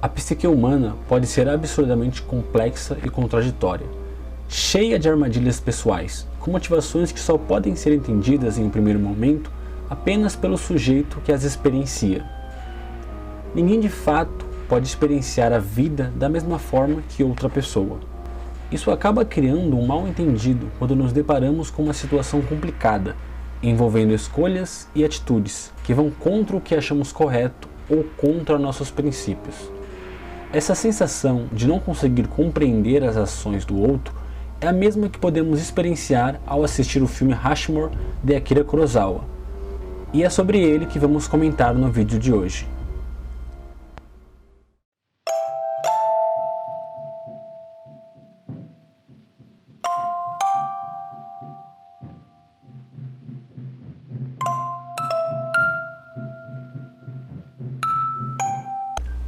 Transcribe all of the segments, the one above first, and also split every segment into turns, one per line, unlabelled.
A psique humana pode ser absurdamente complexa e contraditória, cheia de armadilhas pessoais, com motivações que só podem ser entendidas em um primeiro momento apenas pelo sujeito que as experiencia. Ninguém de fato pode experienciar a vida da mesma forma que outra pessoa. Isso acaba criando um mal-entendido quando nos deparamos com uma situação complicada, envolvendo escolhas e atitudes que vão contra o que achamos correto ou contra nossos princípios. Essa sensação de não conseguir compreender as ações do outro é a mesma que podemos experienciar ao assistir o filme Rashomon de Akira Kurosawa. E é sobre ele que vamos comentar no vídeo de hoje.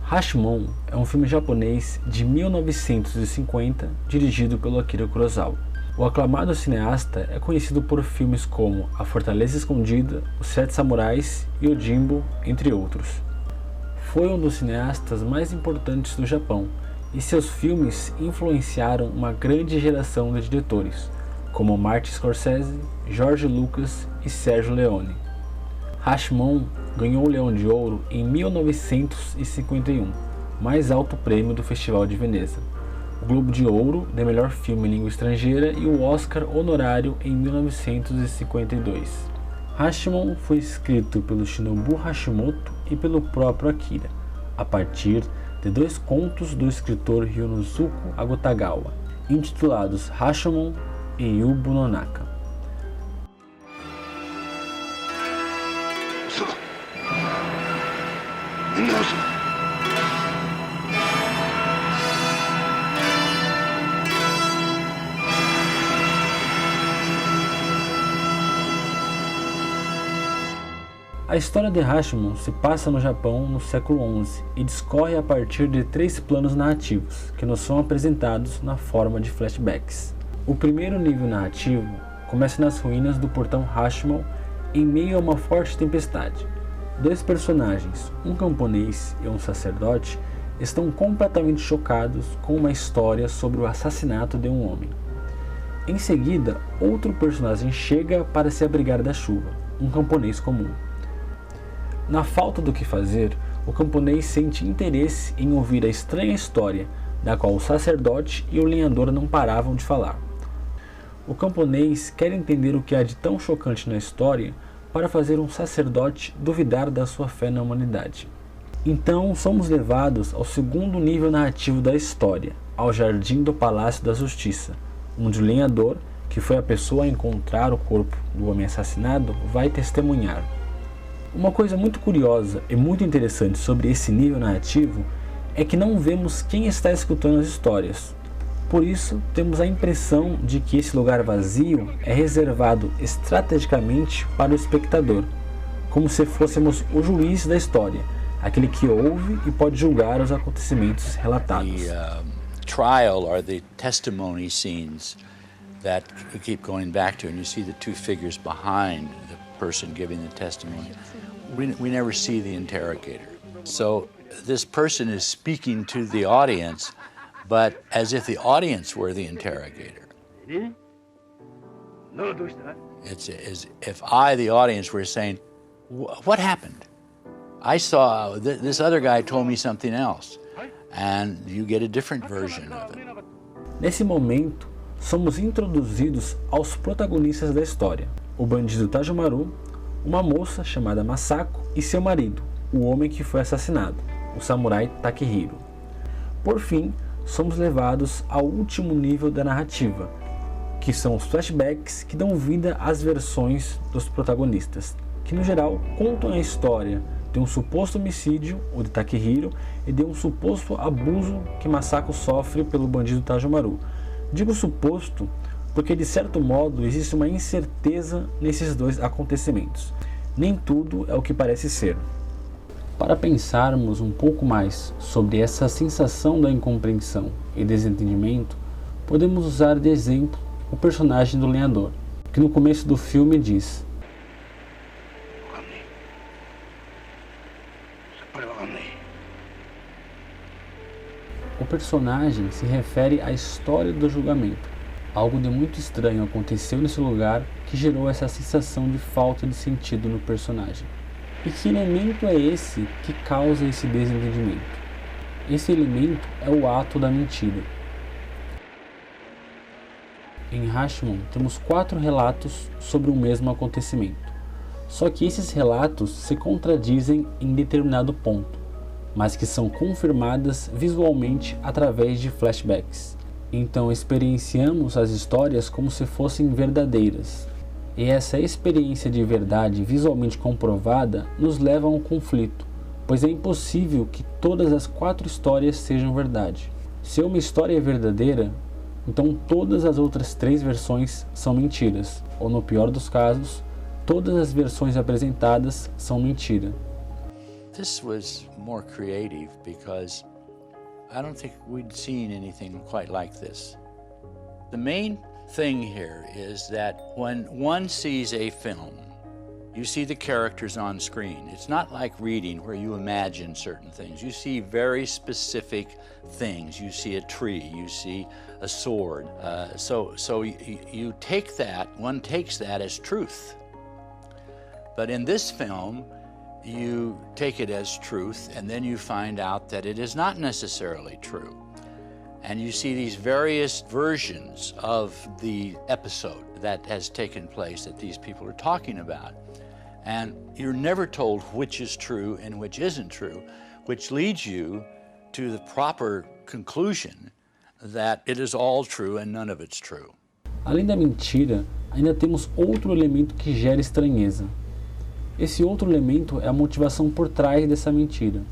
Rashomon é um filme japonês de 1950 dirigido pelo Akira Kurosawa. O aclamado cineasta é conhecido por filmes como A Fortaleza Escondida, Os Sete Samurais e Yojimbo, entre outros. Foi um dos cineastas mais importantes do Japão e seus filmes influenciaram uma grande geração de diretores, como Martin Scorsese, George Lucas e Sergio Leone. Rashomon ganhou o Leão de Ouro em 1951, mais alto prêmio do Festival de Veneza, o Globo de Ouro de melhor filme em língua estrangeira e o Oscar honorário em 1952. Rashomon foi escrito pelo Shinobu Hashimoto e pelo próprio Akira, a partir de 2 contos do escritor Ryunosuke Agotagawa, intitulados Rashomon e Yubu no Naka. A história de Rashomon se passa no Japão no século XI e discorre a partir de 3 planos narrativos, que nos são apresentados na forma de flashbacks. O primeiro nível narrativo começa nas ruínas do portão Rashomon em meio a uma forte tempestade. 2 personagens, um camponês e um sacerdote, estão completamente chocados com uma história sobre o assassinato de um homem. Em seguida, outro personagem chega para se abrigar da chuva, um camponês comum. Na falta do que fazer, o camponês sente interesse em ouvir a estranha história, da qual o sacerdote e o lenhador não paravam de falar. O camponês quer entender o que há de tão chocante na história para fazer um sacerdote duvidar da sua fé na humanidade. Então somos levados ao segundo nível narrativo da história, ao jardim do Palácio da Justiça, onde o lenhador, que foi a pessoa a encontrar o corpo do homem assassinado, vai testemunhar. Uma coisa muito curiosa e muito interessante sobre esse nível narrativo é que não vemos quem está escutando as histórias. Por isso, temos a impressão de que esse lugar vazio é reservado estrategicamente para o espectador, como se fôssemos o juiz da história, aquele que ouve e pode julgar os acontecimentos relatados.
The trial are the testimony scenes that we keep going back to, and you see the 2 figures behind the person giving the testimony. We never see the interrogator. So this person is speaking to the audience, but as if the audience were the interrogator. It's as if I, the audience, were saying, what happened? I saw, this other guy told me something else. And you get a different version of it.
Nesse momento, somos introduzidos aos protagonistas da história, o bandido Tajomaru, uma moça chamada Masako e seu marido, o homem que foi assassinado, o samurai Takehiro. Por fim, somos levados ao último nível da narrativa, que são os flashbacks que dão vida às versões dos protagonistas, que no geral contam a história de um suposto homicídio, o de Takehiro, e de um suposto abuso que Masako sofre pelo bandido Tajomaru. Digo suposto porque de certo modo existe uma incerteza nesses 2 acontecimentos. Nem tudo é o que parece ser. Para pensarmos um pouco mais sobre essa sensação da incompreensão e desentendimento, podemos usar de exemplo o personagem do lenhador, que no começo do filme diz: O personagem se refere à história do julgamento. Algo de muito estranho aconteceu nesse lugar que gerou essa sensação de falta de sentido no personagem. E que elemento é esse que causa esse desentendimento? Esse elemento é o ato da mentira. Em Rashomon temos 4 relatos sobre o mesmo acontecimento. Só que esses relatos se contradizem em determinado ponto, mas que são confirmadas visualmente através de flashbacks. Então experienciamos as histórias como se fossem verdadeiras. E essa experiência de verdade visualmente comprovada nos leva a um conflito, pois é impossível que todas as 4 histórias sejam verdade. Se uma história é verdadeira, então todas as outras 3 versões são mentiras, ou no pior dos casos, todas as versões apresentadas são mentira.
This was more creative because I don't think we'd seen anything quite like this. The main thing here is that when one sees a film, you see the characters on screen. It's not like reading where you imagine certain things. You see very specific things. You see a tree, you see a sword. So you take that, one takes that as truth. But in this film, you take it as truth, and then you find out that it is not necessarily true. And you see these various versions of the episode that has taken place that these people are talking about. And you're never told which is true and which isn't true, which leads you to the proper conclusion that it is all true and none of it's true.
Além da mentira, ainda temos outro elemento que gera estranheza. Esse outro elemento é a motivação por trás dessa mentira.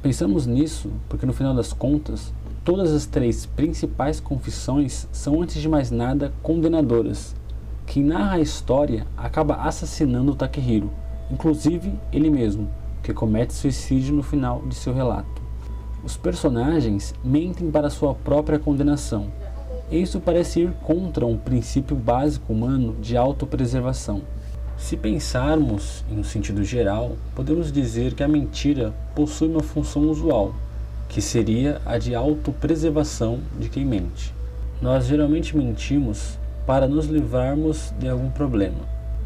Pensamos nisso porque, no final das contas, todas as 3 principais confissões são, antes de mais nada, condenadoras. Quem narra a história acaba assassinando Takehiro, inclusive ele mesmo, que comete suicídio no final de seu relato. Os personagens mentem para sua própria condenação, e isso parece ir contra um princípio básico humano de autopreservação. Se pensarmos em um sentido geral, podemos dizer que a mentira possui uma função usual, que seria a de autopreservação de quem mente. Nós geralmente mentimos para nos livrarmos de algum problema,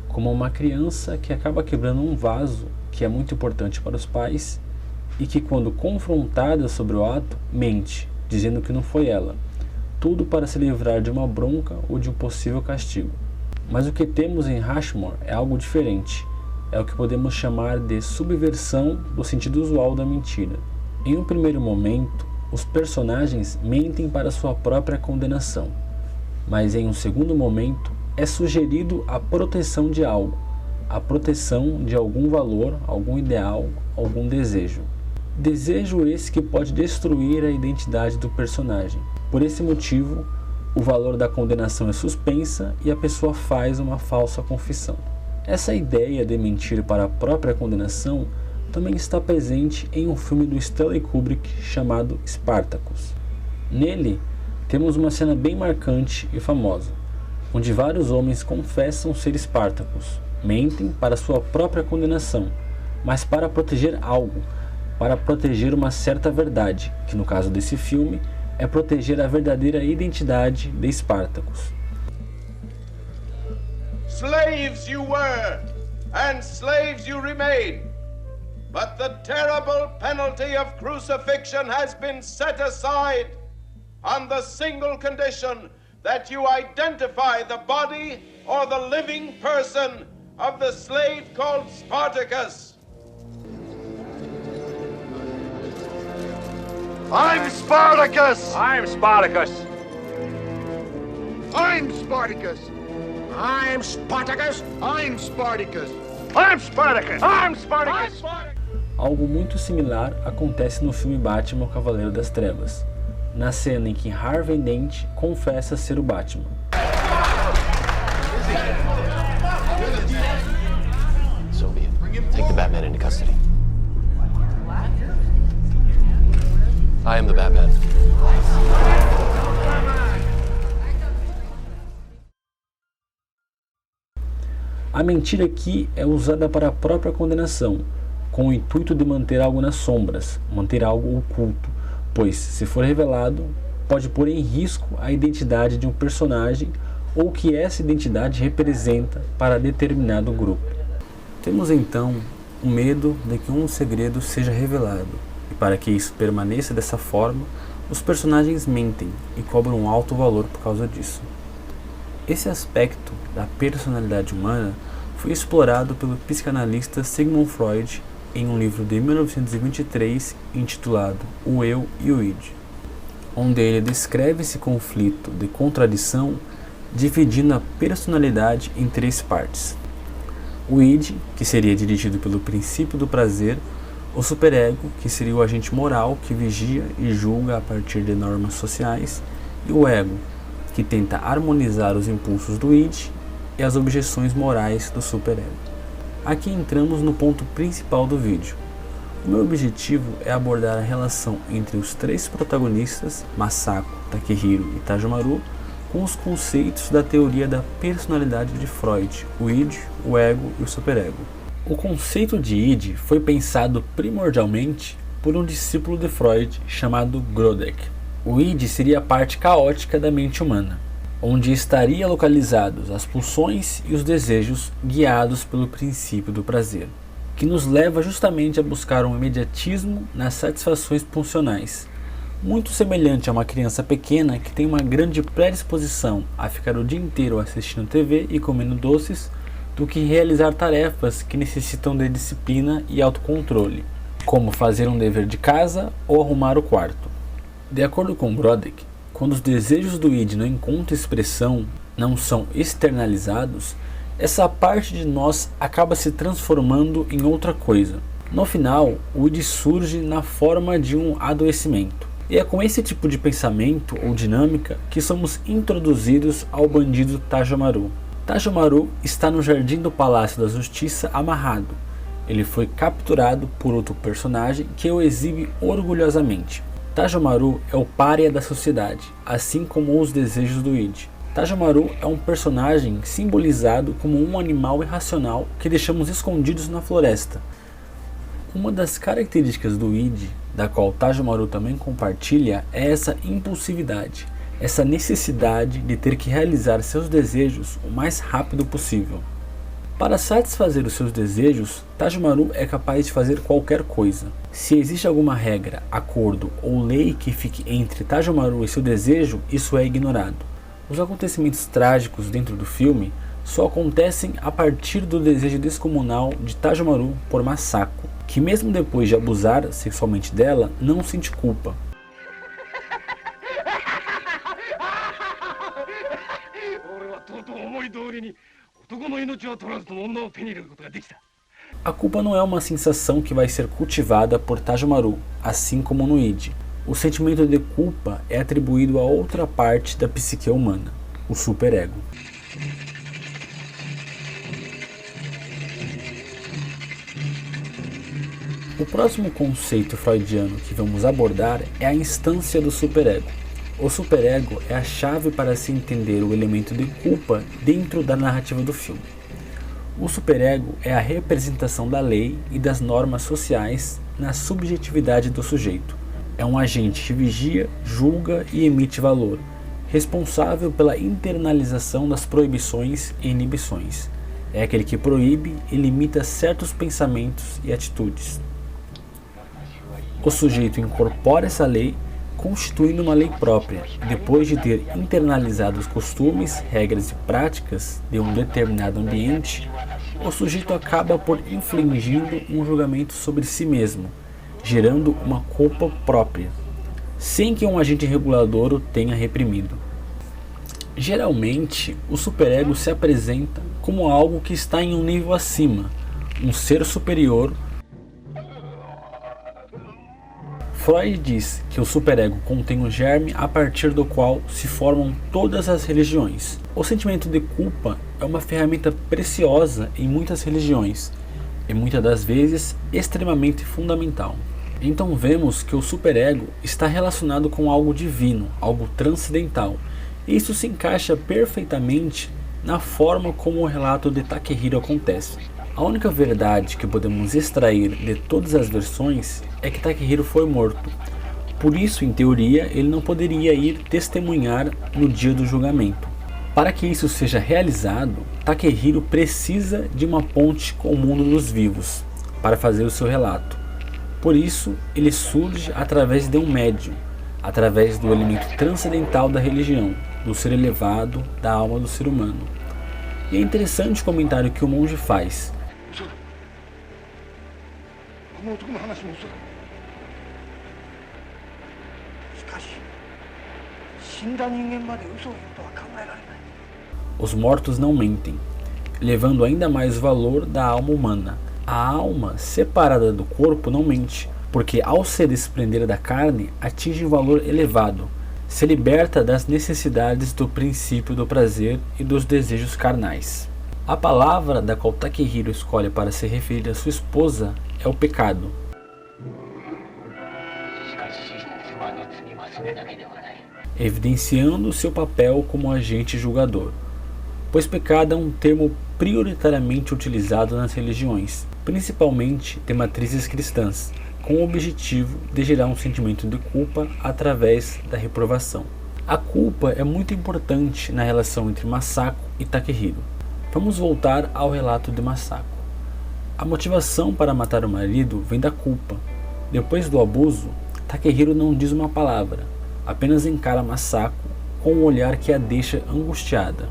como uma criança que acaba quebrando um vaso que é muito importante para os pais e que, quando confrontada sobre o ato, mente, dizendo que não foi ela, tudo para se livrar de uma bronca ou de um possível castigo. Mas o que temos em Rashomon é algo diferente, é o que podemos chamar de subversão do sentido usual da mentira. Em um primeiro momento, os personagens mentem para sua própria condenação, mas em um segundo momento é sugerido a proteção de algo, a proteção de algum valor, algum ideal, algum desejo. Desejo esse que pode destruir a identidade do personagem. Por esse motivo, o valor da condenação é suspensa e a pessoa faz uma falsa confissão. Essa ideia de mentir para a própria condenação também está presente em um filme do Stanley Kubrick chamado Spartacus. Nele, temos uma cena bem marcante e famosa, onde vários homens confessam ser Spartacus, mentem para sua própria condenação, mas para proteger algo, para proteger uma certa verdade, que no caso desse filme é proteger a verdadeira identidade de Spartacus.
Slaves you were, and slaves you remain. But the terrible penalty of crucifixion has been set aside on the single condition that you identify the body or the living person of the slave called Spartacus.
I'm Spartacus!
I'm Spartacus.
I'm Spartacus!
I'm Spartacus.
I'm Spartacus!
I'm Spartacus. I'm Spartacus.
Algo muito similar acontece no filme Batman, o Cavaleiro das Trevas, na cena em que Harvey Dent confessa ser o Batman.
Sylvia, take the Batman into custody. I am the Batman.
A mentira aqui é usada para a própria condenação, com o intuito de manter algo nas sombras, manter algo oculto, pois, se for revelado, pode pôr em risco a identidade de um personagem ou o que essa identidade representa para determinado grupo. Temos então o medo de que um segredo seja revelado, e para que isso permaneça dessa forma, os personagens mentem e cobram um alto valor por causa disso. Esse aspecto da personalidade humana foi explorado pelo psicanalista Sigmund Freud em um livro de 1923 intitulado O Eu e o Id, onde ele descreve esse conflito de contradição dividindo a personalidade em 3 partes. O id, que seria dirigido pelo princípio do prazer, o superego, que seria o agente moral que vigia e julga a partir de normas sociais, e o ego, que tenta harmonizar os impulsos do id e as objeções morais do superego. Aqui entramos no ponto principal do vídeo. O meu objetivo é abordar a relação entre os 3 protagonistas, Masako, Takehiro e Tajomaru, com os conceitos da teoria da personalidade de Freud, o id, o ego e o superego. O conceito de id foi pensado primordialmente por um discípulo de Freud chamado Grodeck. O id seria a parte caótica da mente humana, onde estaria localizados as pulsões e os desejos guiados pelo princípio do prazer, que nos leva justamente a buscar um imediatismo nas satisfações pulsionais, muito semelhante a uma criança pequena que tem uma grande predisposição a ficar o dia inteiro assistindo TV e comendo doces, do que realizar tarefas que necessitam de disciplina e autocontrole, como fazer um dever de casa ou arrumar o quarto. De acordo com Grodeck, quando os desejos do id não encontram expressão, não são externalizados, essa parte de nós acaba se transformando em outra coisa. No final, o id surge na forma de um adoecimento. E é com esse tipo de pensamento ou dinâmica que somos introduzidos ao bandido Tajomaru. Tajomaru está no jardim do Palácio da Justiça amarrado. Ele foi capturado por outro personagem que o exibe orgulhosamente. Tajomaru é o pária da sociedade, assim como os desejos do id. Tajomaru é um personagem simbolizado como um animal irracional que deixamos escondidos na floresta. Uma das características do id, da qual Tajomaru também compartilha, é essa impulsividade, essa necessidade de ter que realizar seus desejos o mais rápido possível. Para satisfazer os seus desejos, Tajomaru é capaz de fazer qualquer coisa. Se existe alguma regra, acordo ou lei que fique entre Tajomaru e seu desejo, isso é ignorado. Os acontecimentos trágicos dentro do filme só acontecem a partir do desejo descomunal de Tajomaru por Masako, que mesmo depois de abusar sexualmente dela, não sente culpa. A culpa não é uma sensação que vai ser cultivada por Tajomaru, assim como no id. O sentimento de culpa é atribuído a outra parte da psique humana, o superego. O próximo conceito freudiano que vamos abordar é a instância do superego. O superego é a chave para se entender o elemento de culpa dentro da narrativa do filme. O superego é a representação da lei e das normas sociais na subjetividade do sujeito. É um agente que vigia, julga e emite valor, responsável pela internalização das proibições e inibições. É aquele que proíbe e limita certos pensamentos e atitudes. O sujeito incorpora essa lei, constituindo uma lei própria. Depois de ter internalizado os costumes, regras e práticas de um determinado ambiente, o sujeito acaba por infligindo um julgamento sobre si mesmo, gerando uma culpa própria, sem que um agente regulador o tenha reprimido. Geralmente, o superego se apresenta como algo que está em um nível acima, um ser superior. Freud diz que o superego contém um germe a partir do qual se formam todas as religiões. O sentimento de culpa é uma ferramenta preciosa em muitas religiões e muitas das vezes extremamente fundamental. Então vemos que o superego está relacionado com algo divino, algo transcendental. E isso se encaixa perfeitamente na forma como o relato de Takehiro acontece. A única verdade que podemos extrair de todas as versões é que Takehiro foi morto. Por isso, em teoria, ele não poderia ir testemunhar no dia do julgamento. Para que isso seja realizado, Takehiro precisa de uma ponte com o mundo dos vivos para fazer o seu relato. Por isso, ele surge através de um médium, através do elemento transcendental da religião, do ser elevado, da alma do ser humano. E é interessante o comentário que o monge faz. Os mortos não mentem, levando ainda mais o valor da alma humana. A alma separada do corpo não mente, porque ao se desprender da carne, atinge um valor elevado, se liberta das necessidades do princípio do prazer e dos desejos carnais. A palavra da qual Takehiro escolhe para se referir a sua esposa é o pecado. Evidenciando seu papel como agente julgador, pois pecado é um termo prioritariamente utilizado nas religiões, principalmente de matrizes cristãs, com o objetivo de gerar um sentimento de culpa através da reprovação. A culpa é muito importante na relação entre Masako e Takehiro. Vamos voltar ao relato de Masako. A motivação para matar o marido vem da culpa. Depois do abuso, Takehiro não diz uma palavra, apenas encara Masako com um olhar que a deixa angustiada.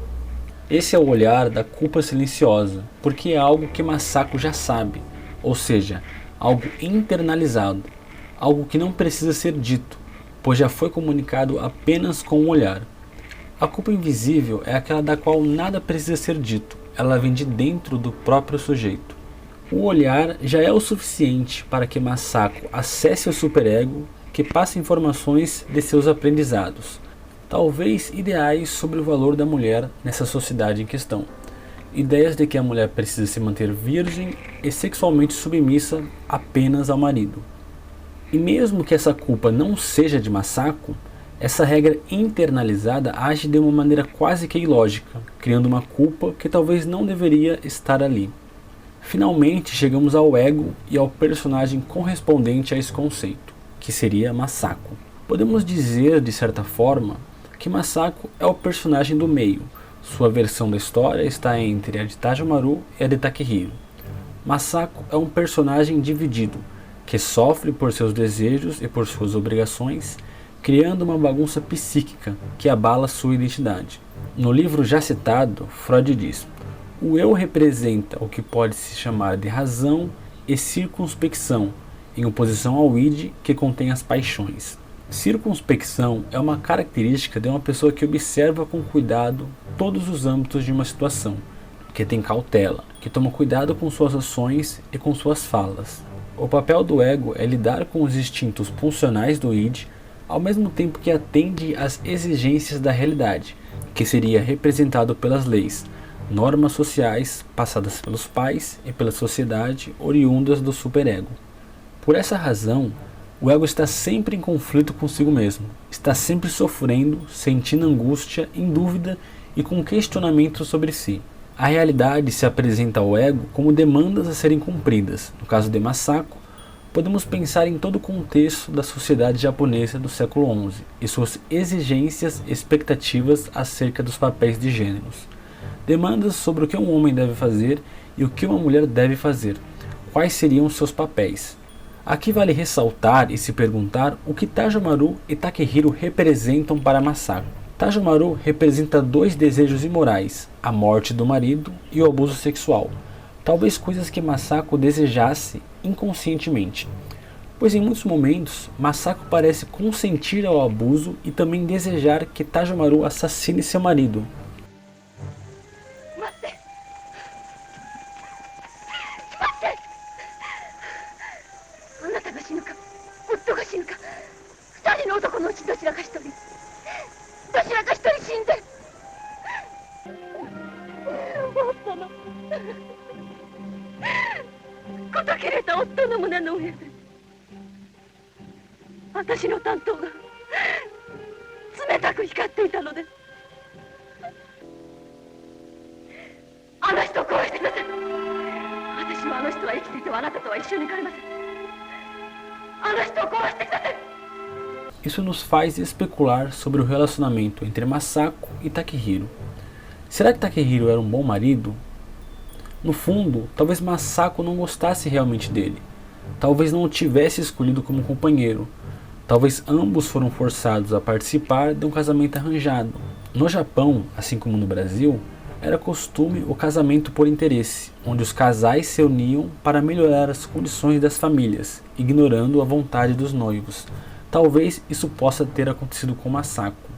Esse é o olhar da culpa silenciosa, porque é algo que Masako já sabe, ou seja, algo internalizado, algo que não precisa ser dito, pois já foi comunicado apenas com um olhar. A culpa invisível é aquela da qual nada precisa ser dito, ela vem de dentro do próprio sujeito. O olhar já é o suficiente para que Masako acesse o superego, que passa informações de seus aprendizados, talvez ideais sobre o valor da mulher nessa sociedade em questão. Ideias de que a mulher precisa se manter virgem e sexualmente submissa apenas ao marido. E mesmo que essa culpa não seja de Masako, essa regra internalizada age de uma maneira quase que ilógica, criando uma culpa que talvez não deveria estar ali. Finalmente chegamos ao ego e ao personagem correspondente a esse conceito, que seria Masako. Podemos dizer, de certa forma, que Masako é o personagem do meio. Sua versão da história está entre a de Tajomaru e a de Takehiro. Masako é um personagem dividido, que sofre por seus desejos e por suas obrigações, criando uma bagunça psíquica que abala sua identidade. No livro já citado, Freud diz: o eu representa o que pode se chamar de razão e circunspecção, em oposição ao id, que contém as paixões. Circunspecção é uma característica de uma pessoa que observa com cuidado todos os âmbitos de uma situação, que tem cautela, que toma cuidado com suas ações e com suas falas. O papel do ego é lidar com os instintos pulsionais do id, ao mesmo tempo que atende às exigências da realidade, que seria representado pelas leis, normas sociais passadas pelos pais e pela sociedade oriundas do superego. Por essa razão, o ego está sempre em conflito consigo mesmo, está sempre sofrendo, sentindo angústia, em dúvida e com questionamento sobre si. A realidade se apresenta ao ego como demandas a serem cumpridas. No caso de Masako, podemos pensar em todo o contexto da sociedade japonesa do século XI e suas exigências e expectativas acerca dos papéis de gêneros. Demandas sobre o que um homem deve fazer e o que uma mulher deve fazer. Quais seriam seus papéis? Aqui vale ressaltar e se perguntar o que Tajomaru e Takehiro representam para Masako. Tajomaru representa dois desejos imorais, a morte do marido e o abuso sexual, talvez coisas que Masako desejasse inconscientemente, pois em muitos momentos Masako parece consentir ao abuso e também desejar que Tajomaru assassine seu marido. Isso nos faz especular sobre o relacionamento entre Masako e Takehiro. Será que Takehiro era um bom marido? No fundo, talvez Masako não gostasse realmente dele. Talvez não o tivesse escolhido como companheiro. Talvez ambos foram forçados a participar de um casamento arranjado. No Japão, assim como no Brasil, era costume o casamento por interesse, onde os casais se uniam para melhorar as condições das famílias, ignorando a vontade dos noivos. Talvez isso possa ter acontecido com Masako.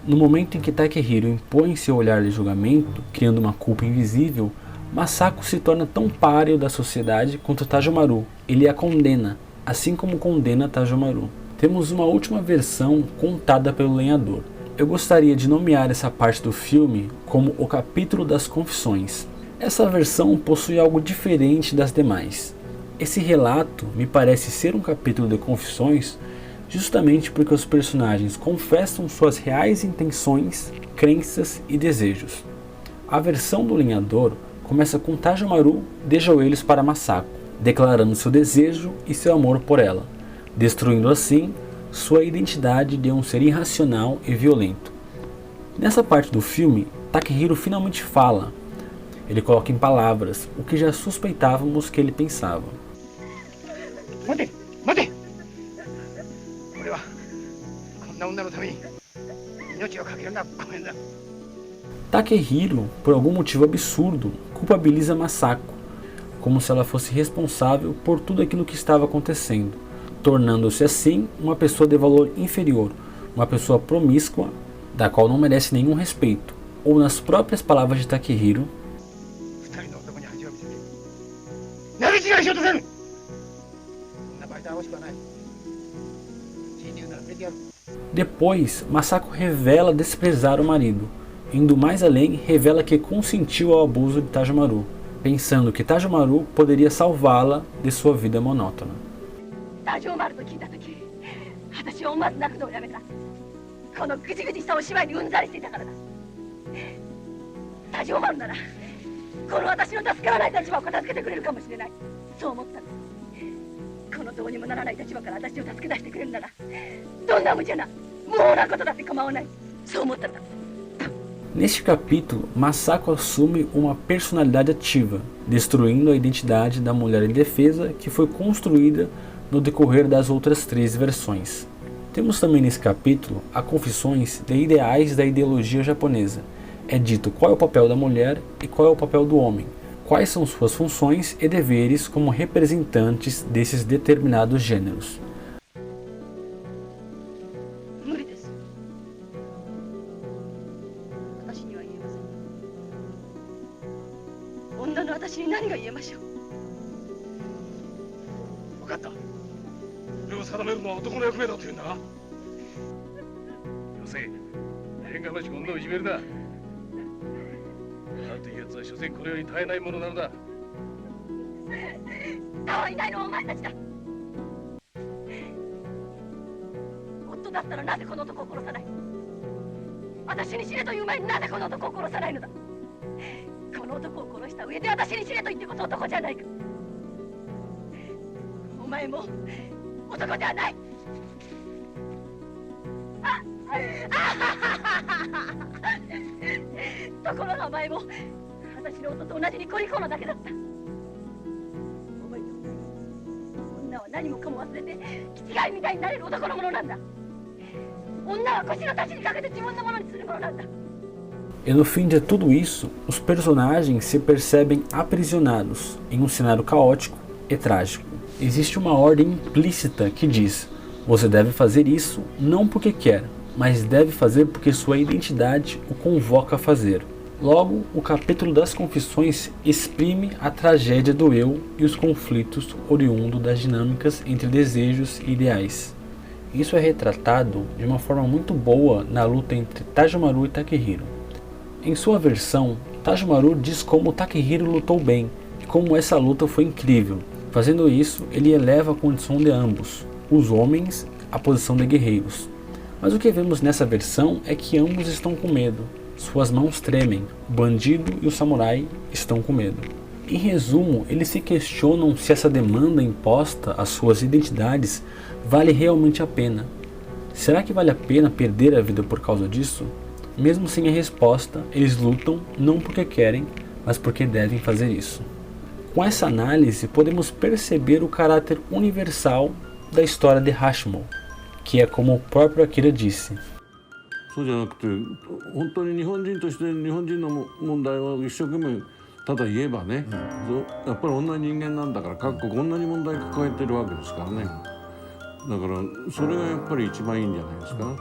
No momento em que Takehiro impõe seu olhar de julgamento, criando uma culpa invisível, Masako se torna tão páreo da sociedade quanto Tajomaru. Ele a condena, assim como condena Tajomaru. Temos uma última versão contada pelo lenhador. Eu gostaria de nomear essa parte do filme como o capítulo das confissões. Essa versão possui algo diferente das demais. Esse relato me parece ser um capítulo de confissões justamente porque os personagens confessam suas reais intenções, crenças e desejos. A versão do lenhador começa com Tajomaru de joelhos para Masako, declarando seu desejo e seu amor por ela, destruindo assim sua identidade de um ser irracional e violento. Nessa parte do filme, Takehiro finalmente fala. Ele coloca em palavras o que já suspeitávamos que ele pensava. Takehiro, por algum motivo absurdo, culpabiliza Masako, como se ela fosse responsável por tudo aquilo que estava acontecendo, tornando-se assim uma pessoa de valor inferior, uma pessoa promíscua, da qual não merece nenhum respeito. Ou nas próprias palavras de Takehiro, depois, Masako revela desprezar o marido. Indo mais além, revela que consentiu ao abuso de Tajomaru, pensando que Tajomaru poderia salvá-la de sua vida monótona. Neste capítulo, Masako assume uma personalidade ativa, destruindo a identidade da mulher indefesa que foi construída no decorrer das outras 3 versões. Temos também nesse capítulo a confissões de ideais da ideologia japonesa. É dito qual é o papel da mulher e qual é o papel do homem, quais são suas funções e deveres como representantes desses determinados gêneros. E no fim de tudo isso, os personagens se percebem aprisionados em um cenário caótico e trágico. Existe uma ordem implícita que diz: você deve fazer isso não porque quer, mas deve fazer porque sua identidade o convoca a fazer. Logo, o capítulo das confissões exprime a tragédia do eu e os conflitos oriundos das dinâmicas entre desejos e ideais. Isso é retratado de uma forma muito boa na luta entre Tajomaru e Takehiro. Em sua versão, Tajomaru diz como Takehiro lutou bem e como essa luta foi incrível. Fazendo isso, ele eleva a condição de ambos, os homens, à posição de guerreiros. Mas o que vemos nessa versão é que ambos estão com medo. Suas mãos tremem, o bandido e o samurai estão com medo. Em resumo, eles se questionam se essa demanda imposta às suas identidades vale realmente a pena. Será que vale a pena perder a vida por causa disso? Mesmo sem a resposta, eles lutam não porque querem, mas porque devem fazer isso. Com essa análise, podemos perceber o caráter universal da história de Hashimon, que é como o próprio Akira disse.
そうじゃなくて、本当に日本人として日本人の問題を一生懸命ただ言えばね、やっぱり同じ人間なんだから各国同じ問題抱えてるわけですからね。だからそれがやっぱり一番いいんじゃないですか。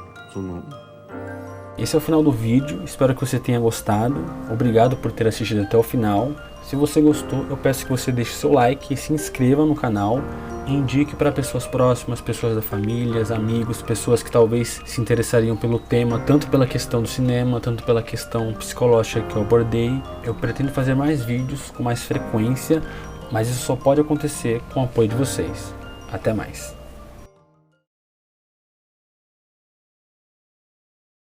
Esse é o final do vídeo, espero que você tenha gostado. Obrigado por ter assistido até o final. Se você gostou, eu peço que você deixe seu like e se inscreva no canal. E indique para pessoas próximas, pessoas da família, amigos, pessoas que talvez se interessariam pelo tema, tanto pela questão do cinema, tanto pela questão psicológica que eu abordei. Eu pretendo fazer mais vídeos com mais frequência, mas isso só pode acontecer com o apoio de vocês. Até mais!